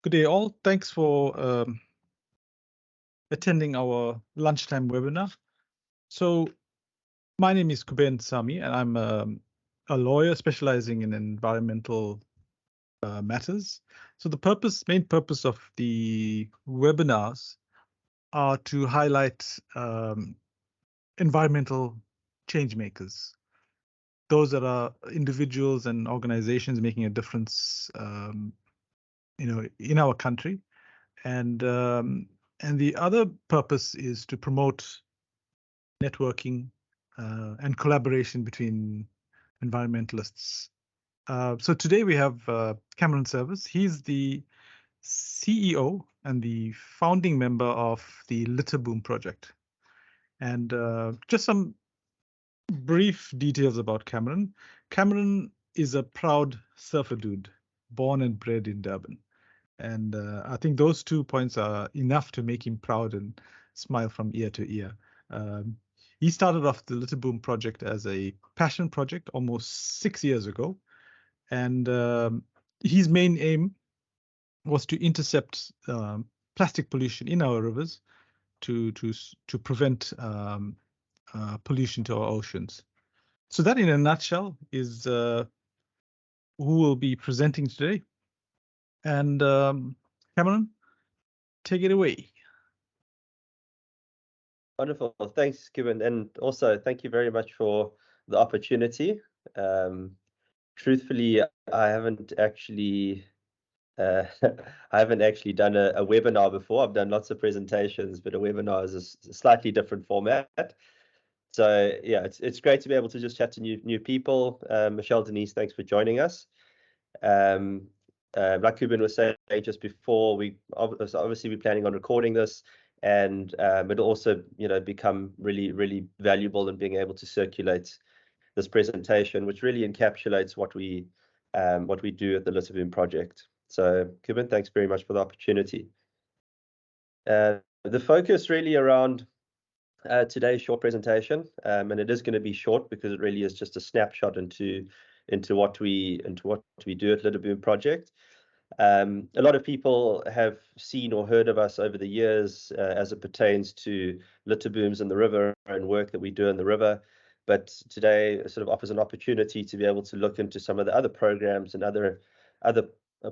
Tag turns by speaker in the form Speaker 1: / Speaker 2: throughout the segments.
Speaker 1: Good day, all. Thanks for attending our lunchtime webinar. So my name is Kuben Sami, and I'm a lawyer specializing in environmental matters. So the main purpose of the webinars are to highlight environmental change makers. Those that are individuals and organizations making a difference, in our country. And the other purpose is to promote networking and collaboration between environmentalists. So today we have Cameron Service. He's the CEO and the founding member of the Litterboom Project. And just some brief details about Cameron. Cameron is a proud surfer dude, born and bred in Durban. And I think those 2 points are enough to make him proud and smile from ear to ear. He started off the Litterboom Project as a passion project almost 6 years ago. And his main aim was to intercept plastic pollution in our rivers to prevent pollution to our oceans. So that in a nutshell is who will be presenting today. And Cameron, take it away.
Speaker 2: Wonderful. Thanks, Kevin. And also, thank you very much for the opportunity. Truthfully, I haven't actually done a webinar before. I've done lots of presentations, but a webinar is a slightly different format. So yeah, it's great to be able to just chat to new people. Michelle, Denise, thanks for joining us. Like Kuben was saying just before, obviously we're planning on recording this, and it'll also become really valuable in being able to circulate this presentation, which really encapsulates what we do at the Litterboom Project. So Kuben, thanks very much for the opportunity. The focus really around today's short presentation, and it is going to be short because it really is just a snapshot into what we do at Litterboom Project. A lot of people have seen or heard of us over the years as it pertains to litterbooms in the river and work that we do in the river. But today sort of offers an opportunity to be able to look into some of the other programs and other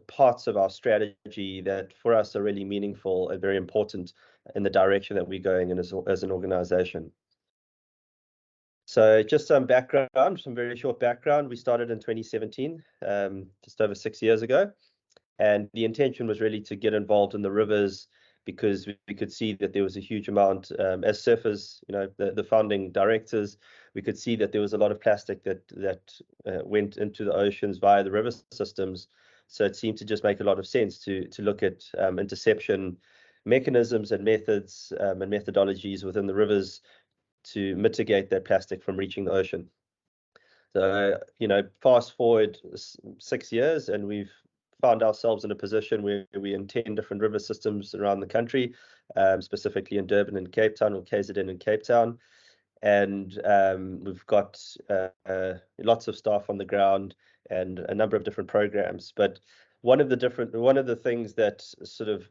Speaker 2: parts of our strategy that for us are really meaningful and very important in the direction that we're going in as an organization. So just some background, some very short background. We started in 2017, just over 6 years ago. And the intention was really to get involved in the rivers because we could see that there was a huge amount, as surfers, the founding directors, we could see that there was a lot of plastic that went into the oceans via the river systems. So it seemed to just make a lot of sense to look at interception mechanisms and methods and methodologies within the rivers to mitigate that plastic from reaching the ocean. So, fast forward 6 years and we've found ourselves in a position where we're in 10 different river systems around the country, specifically in Durban and Cape Town, or KZN and Cape Town. And we've got lots of staff on the ground and a number of different programs. But one of the things that sort of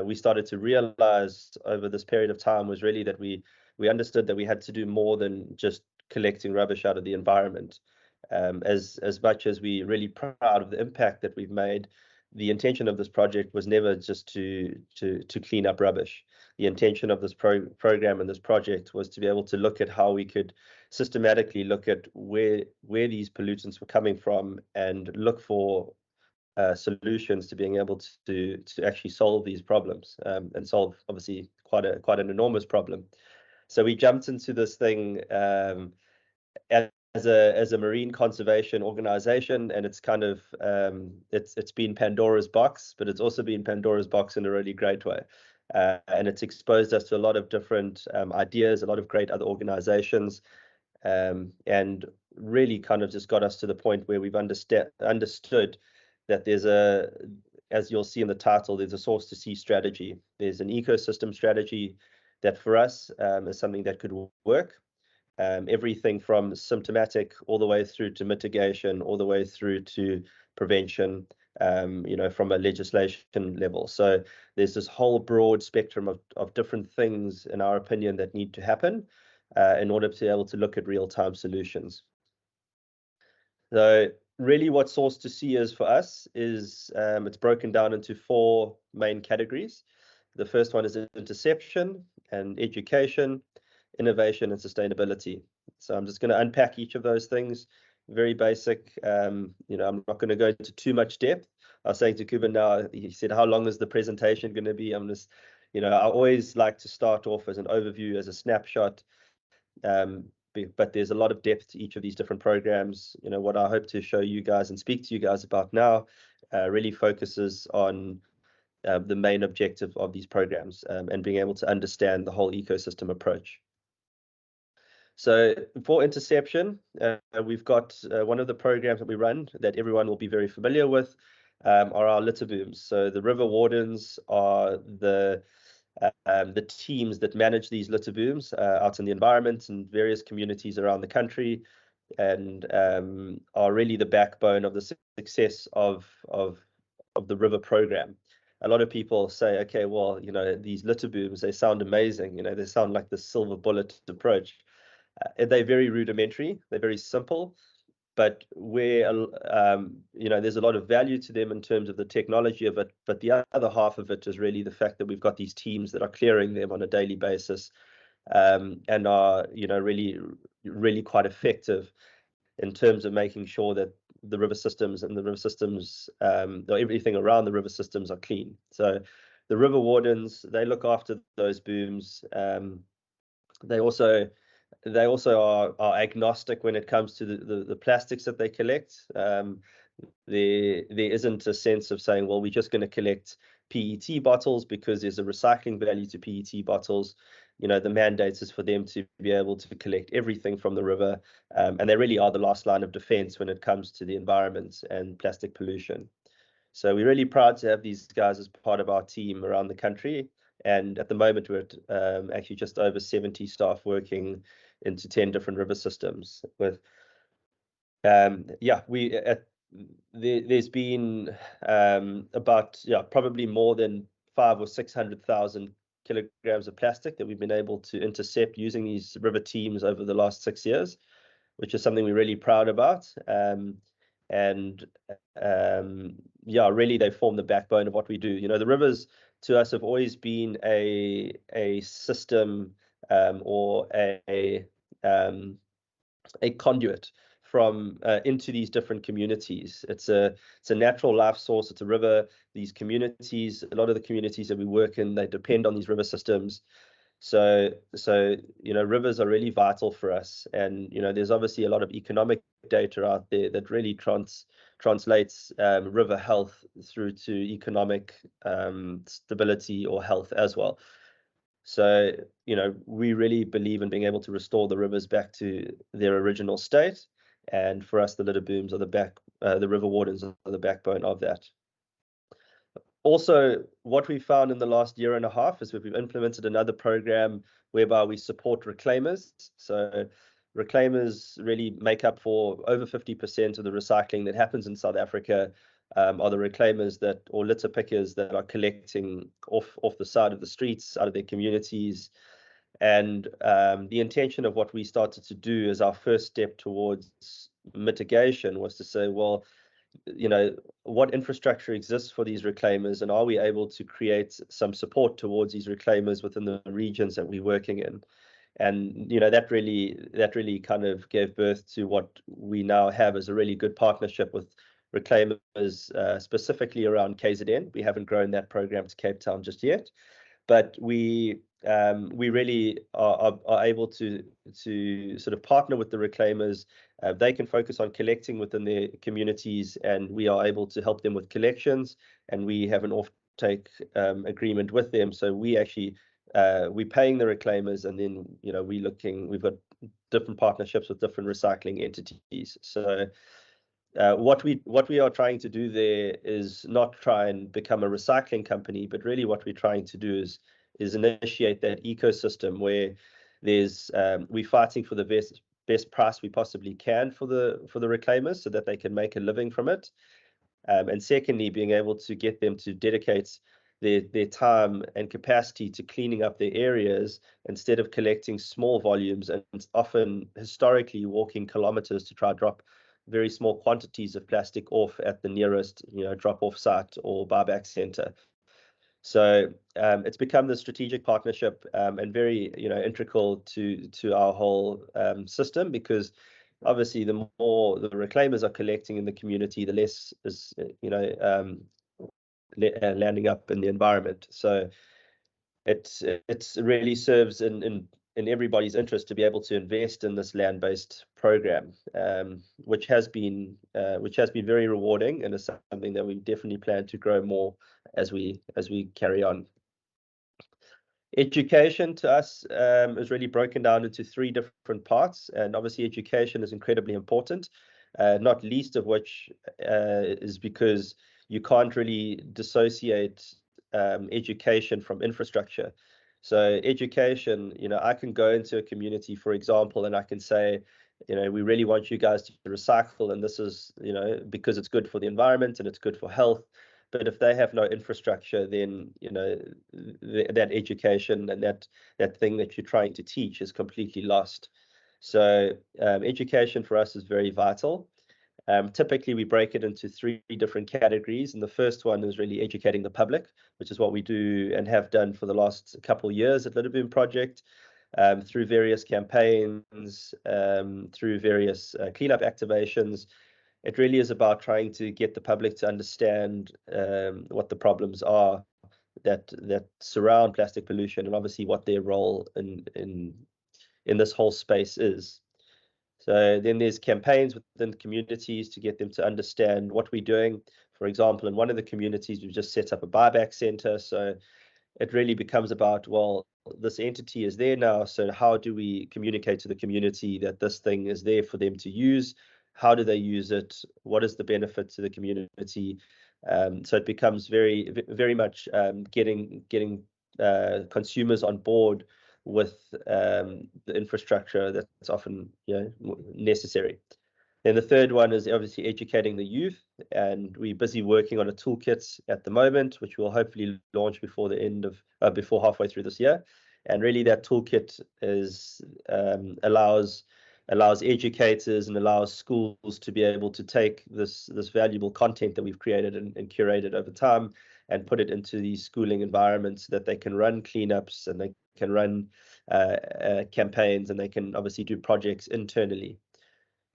Speaker 2: we started to realize over this period of time was really that we understood that we had to do more than just collecting rubbish out of the environment. As much as we're really proud of the impact that we've made, the intention of this project was never just to clean up rubbish. The intention of this program and this project was to be able to look at how we could systematically look at where these pollutants were coming from and look for solutions to being able to actually solve these problems and solve obviously quite an enormous problem. So we jumped into this thing as a marine conservation organization, and it's kind of it's been Pandora's box, but it's also been Pandora's box in a really great way. And it's exposed us to a lot of different ideas, a lot of great other organizations, and really kind of just got us to the point where we've understood that there's as you'll see in the title, there's a source to sea strategy. There's an ecosystem strategy that for us is something that could work. Everything from symptomatic all the way through to mitigation, all the way through to prevention, from a legislation level. So there's this whole broad spectrum of different things, in our opinion, that need to happen in order to be able to look at real-time solutions. So really what Source to See is for us is it's broken down into 4 main categories. The first one is interception and education, innovation and sustainability. So I'm just going to unpack each of those things. Very basic. I'm not going to go into too much depth. I was saying to Kuben now, he said, how long is the presentation going to be? I'm just, I always like to start off as an overview, as a snapshot. But there's a lot of depth to each of these different programs. What I hope to show you guys and speak to you guys about now really focuses on the main objective of these programs and being able to understand the whole ecosystem approach. So for interception, we've got one of the programs that we run that everyone will be very familiar with are our Litterbooms. So the river wardens are the teams that manage these Litterbooms out in the environment and various communities around the country, and are really the backbone of the success of the river program. A lot of people say, okay, well, these Litterbooms, they sound amazing. They sound like the silver bullet approach. They're very rudimentary. They're very simple, but where there's a lot of value to them in terms of the technology of it. But the other half of it is really the fact that we've got these teams that are clearing them on a daily basis, and are really quite effective in terms of making sure that the river systems and or everything around the river systems are clean. So the river wardens, they look after those booms. They also are agnostic when it comes to the plastics that they collect. There isn't a sense of saying, well, we're just going to collect PET bottles because there's a recycling value to PET bottles. The mandate is for them to be able to collect everything from the river, and they really are the last line of defense when it comes to the environment and plastic pollution. So we're really proud to have these guys as part of our team around the country. And at the moment, we're at actually just over 70 staff working into 10 different river systems. With there's been about probably more than 500,000 or 600,000 kilograms of plastic that we've been able to intercept using these river teams over the last 6 years, which is something we're really proud about. Really they form the backbone of what we do. The rivers to us have always been a system or a conduit from into these different communities. It's a natural life source. It's a river. These communities, a lot of the communities that we work in, they depend on these river systems. So rivers are really vital for us, and there's obviously a lot of economic data out there that really translates river health through to economic stability or health as well. So we really believe in being able to restore the rivers back to their original state, and for us, the Litterbooms are the river wardens are the backbone of that. Also, what we found in the last year and a half is we've implemented another program whereby we support reclaimers. So reclaimers really make up for over 50% of the recycling that happens in South Africa, are the reclaimers or litter pickers that are collecting off the side of the streets, out of their communities. And the intention of what we started to do as our first step towards mitigation was to say, well, what infrastructure exists for these reclaimers, and are we able to create some support towards these reclaimers within the regions that we're working in? And that really kind of gave birth to what we now have as a really good partnership with reclaimers, specifically around KZN. We haven't grown that program to Cape Town just yet, but we really are able to sort of partner with the reclaimers. They can focus on collecting within their communities, and we are able to help them with collections, and we have an off-take agreement with them. So we actually we're paying the reclaimers, and then we've got different partnerships with different recycling entities. So what we are trying to do there is not try and become a recycling company, but really what we're trying to do is initiate that ecosystem where we're fighting for the best price we possibly can for the reclaimers, so that they can make a living from it. And secondly, being able to get them to dedicate their time and capacity to cleaning up their areas instead of collecting small volumes and often historically walking kilometers to try to drop very small quantities of plastic off at the nearest drop-off site or buyback center. So it's become the strategic partnership and very integral to our whole system, because obviously the more the reclaimers are collecting in the community, the less is landing up in the environment. So it's really serves in everybody's interest to be able to invest in this land-based program, which has been very rewarding, and is something that we definitely plan to grow more as we carry on. Education to us is really broken down into 3 different parts, and obviously education is incredibly important, not least of which is because you can't really dissociate education from infrastructure. So education, I can go into a community, for example, and I can say, we really want you guys to recycle, and this is, because it's good for the environment and it's good for health. But if they have no infrastructure, then that education and that thing that you're trying to teach is completely lost. So education for us is very vital. Typically, we break it into 3 different categories, and the first one is really educating the public, which is what we do and have done for the last couple of years at Litterboom Project, through various campaigns, through various cleanup activations. It really is about trying to get the public to understand what the problems are that surround plastic pollution, and obviously what their role in this whole space is. So then there's campaigns within communities to get them to understand what we're doing. For example, in one of the communities, we've just set up a buyback center. So it really becomes about, well, this entity is there now, so how do we communicate to the community that this thing is there for them to use? How do they use it? What is the benefit to the community? So it becomes very, very much getting consumers on board with the infrastructure that's often necessary. Then the third one is obviously educating the youth, and we're busy working on a toolkit at the moment, which we'll hopefully launch before the end of before halfway through this year. And really, that toolkit is allows educators and allows schools to be able to take this valuable content that we've created and curated over time and put it into these schooling environments, that they can run cleanups and they can run campaigns, and they can obviously do projects internally.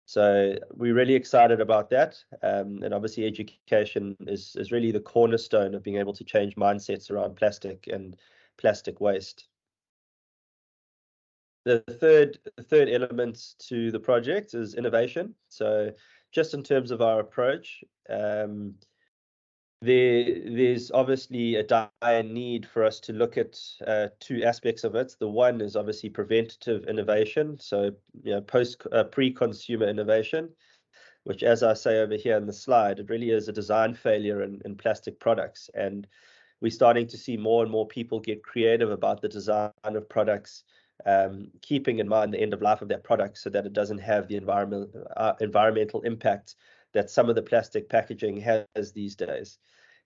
Speaker 2: So we're really excited about that. And obviously education is really the cornerstone of being able to change mindsets around plastic and plastic waste. The third element to the project is innovation. So just in terms of our approach, there's obviously a dire need for us to look at 2 aspects of it. The one is obviously preventative innovation, so pre-consumer innovation, which, as I say over here in the slide, it really is a design failure in plastic products. And we're starting to see more and more people get creative about the design of products, keeping in mind the end of life of that product, so that it doesn't have the environmental impact that some of the plastic packaging has these days.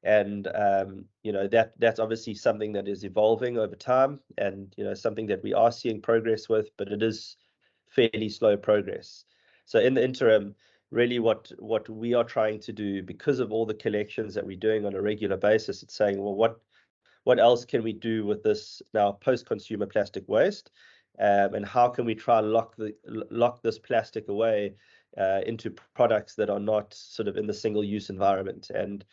Speaker 2: And that's obviously something that is evolving over time, and something that we are seeing progress with, but it is fairly slow progress. So in the interim, really what we are trying to do, because of all the collections that we're doing on a regular basis, it's saying, well, what else can we do with this now post-consumer plastic waste, and how can we try and lock this plastic away into products that are not sort of in the single-use environment. And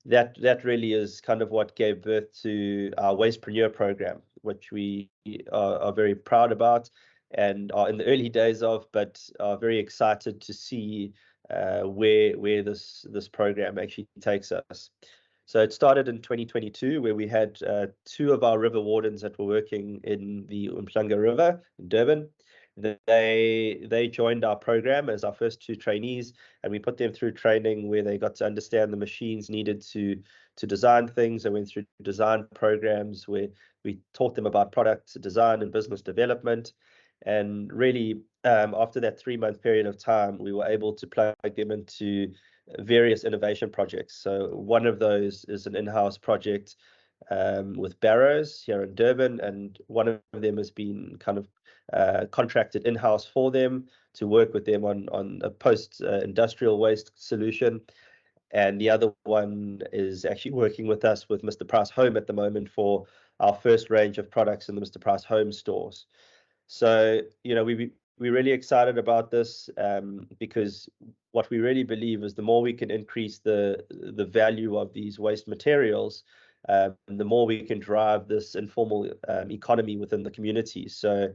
Speaker 2: that really is kind of what gave birth to our waste-preneur program, which we are very proud about and are in the early days of, but are very excited to see where this program actually takes us. So it started in 2022, where we had 2 of our river wardens that were working in the Umhlanga River in Durban. They joined our program as our first 2 trainees, and we put them through training where they got to understand the machines needed to design things. They went through design programs where we taught them about product design and business development. And really, after that 3-month period of time, we were able to plug them into various innovation projects. So one of those is an in-house project with Barrows here in Durban, and one of them has been kind of contracted in-house for them to work with them on a post-industrial waste solution. And the other one is actually working with us with Mr. Price Home at the moment for our first range of products in the Mr. Price Home stores. So, we're really excited about this because what we really believe is the more we can increase the value of these waste materials, the more we can drive this informal economy within the community. So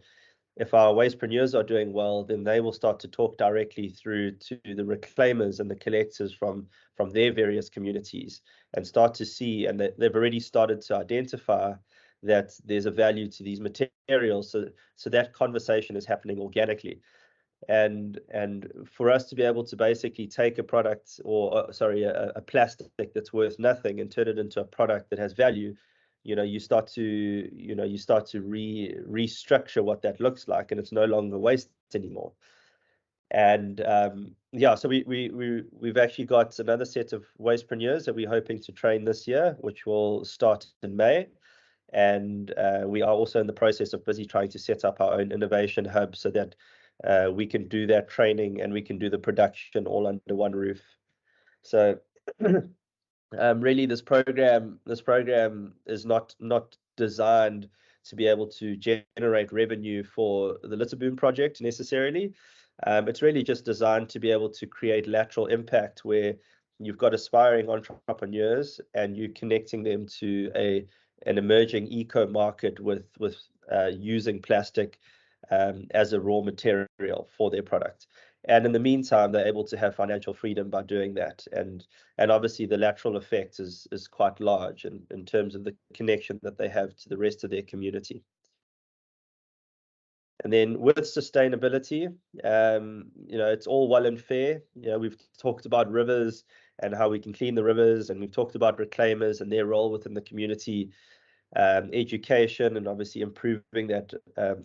Speaker 2: if our wastepreneurs are doing well, then they will start to talk directly through to the reclaimers and the collectors from their various communities and start to see, and they've already started to identify that there's a value to these materials. So that conversation is happening organically. And for us to be able to basically take a product or a plastic that's worth nothing and turn it into a product that has value, you start to restructure what that looks like, and it's no longer waste anymore. And so we've actually got another set of wastepreneurs that we're hoping to train this year, which will start in May. And we are also in the process of busy trying to set up our own innovation hub so that we can do that training and we can do the production all under one roof. So really, this program is not designed to be able to generate revenue for the Litterboom Project necessarily. It's really just designed to be able to create lateral impact where you've got aspiring entrepreneurs and you're connecting them to an emerging eco market with using plastic as a raw material for their product. And in the meantime, they're able to have financial freedom by doing that. And obviously the lateral effect is quite large in terms of the connection that they have to the rest of their community. And then with sustainability, it's all well and fair. We've talked about rivers and how we can clean the rivers, and we've talked about reclaimers and their role within the community, education, and obviously improving that,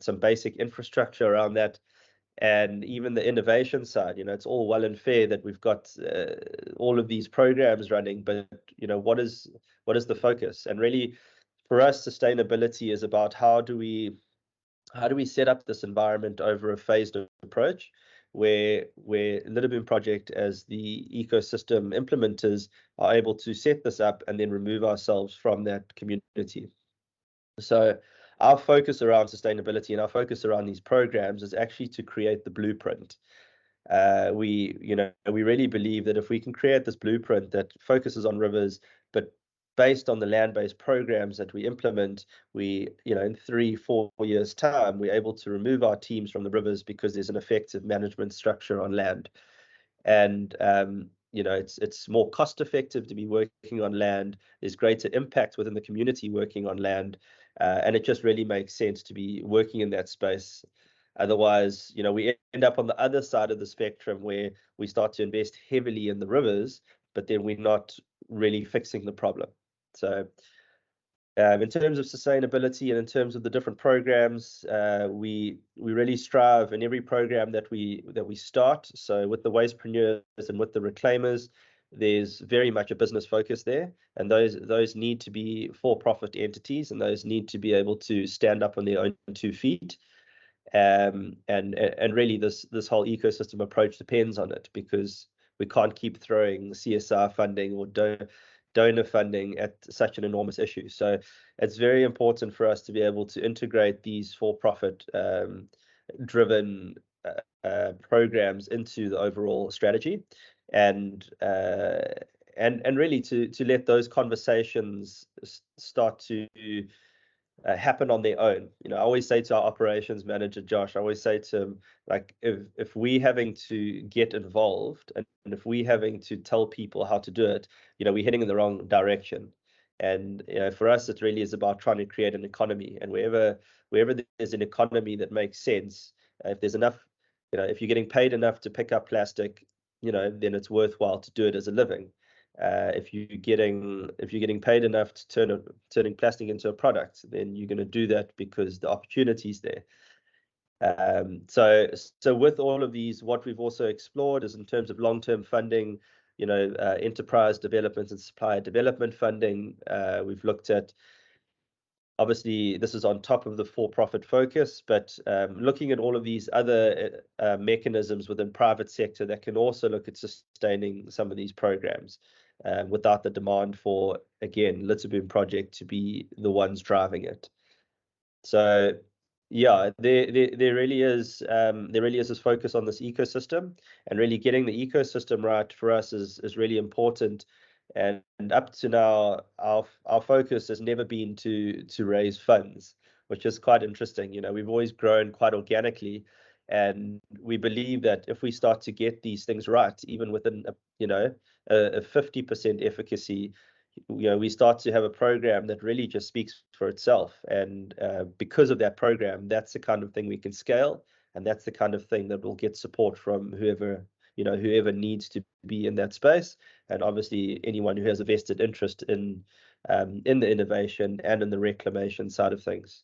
Speaker 2: some basic infrastructure around that. And even the innovation side, it's all well and fair that we've got all of these programs running, but what is the focus? And really, for us, sustainability is about how do we set up this environment over a phased approach, where Litterboom Project as the ecosystem implementers are able to set this up and then remove ourselves from that community. So our focus around sustainability and our focus around these programs is actually to create the blueprint. We really believe that if we can create this blueprint that focuses on rivers, but based on the land-based programs that we implement, we, in 3-4 years' time, we're able to remove our teams from the rivers because there's an effective management structure on land. And it's more cost effective to be working on land. There's greater impact within the community working on land. And it just really makes sense to be working in that space. Otherwise, we end up on the other side of the spectrum where we start to invest heavily in the rivers, but then we're not really fixing the problem. So in terms of sustainability and in terms of the different programs, we really strive in every program that we start. So with the wastepreneurs and with the reclaimers, there's very much a business focus there, and those need to be for-profit entities, and those need to be able to stand up on their own 2 feet. And really this whole ecosystem approach depends on it, because we can't keep throwing CSR funding or donor funding at such an enormous issue. So it's very important for us to be able to integrate these for-profit driven programs into the overall strategy, and really to let those conversations start to happen on their own. I always say to our operations manager, Josh, I always say to him, like, if we having to get involved and if we having to tell people how to do it, we're heading in the wrong direction. And for us, it really is about trying to create an economy, and wherever there's an economy that makes sense, if there's enough, if you're getting paid enough to pick up plastic, then it's worthwhile to do it as a living. If you're getting paid enough to turning plastic into a product, then you're going to do that because the opportunity's there. So with all of these, what we've also explored is in terms of long-term funding, enterprise development and supplier development funding. We've looked at, obviously, this is on top of the for-profit focus, but looking at all of these other mechanisms within private sector that can also look at sustaining some of these programs without the demand for, again, Litterboom Project to be the ones driving it. So yeah, there really is this focus on this ecosystem, and really getting the ecosystem right for us is really important. And up to now, our focus has never been to raise funds, which is quite interesting. We've always grown quite organically, and we believe that if we start to get these things right, even within a 50% efficacy, we start to have a program that really just speaks for itself. And because of that program, that's the kind of thing we can scale, and that's the kind of thing that will get support from whoever needs to be in that space, and obviously anyone who has a vested interest in the innovation and in the reclamation side of things.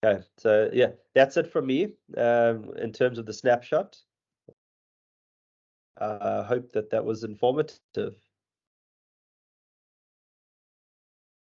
Speaker 2: Okay, so yeah, that's it from me in terms of the snapshot. I hope that was informative.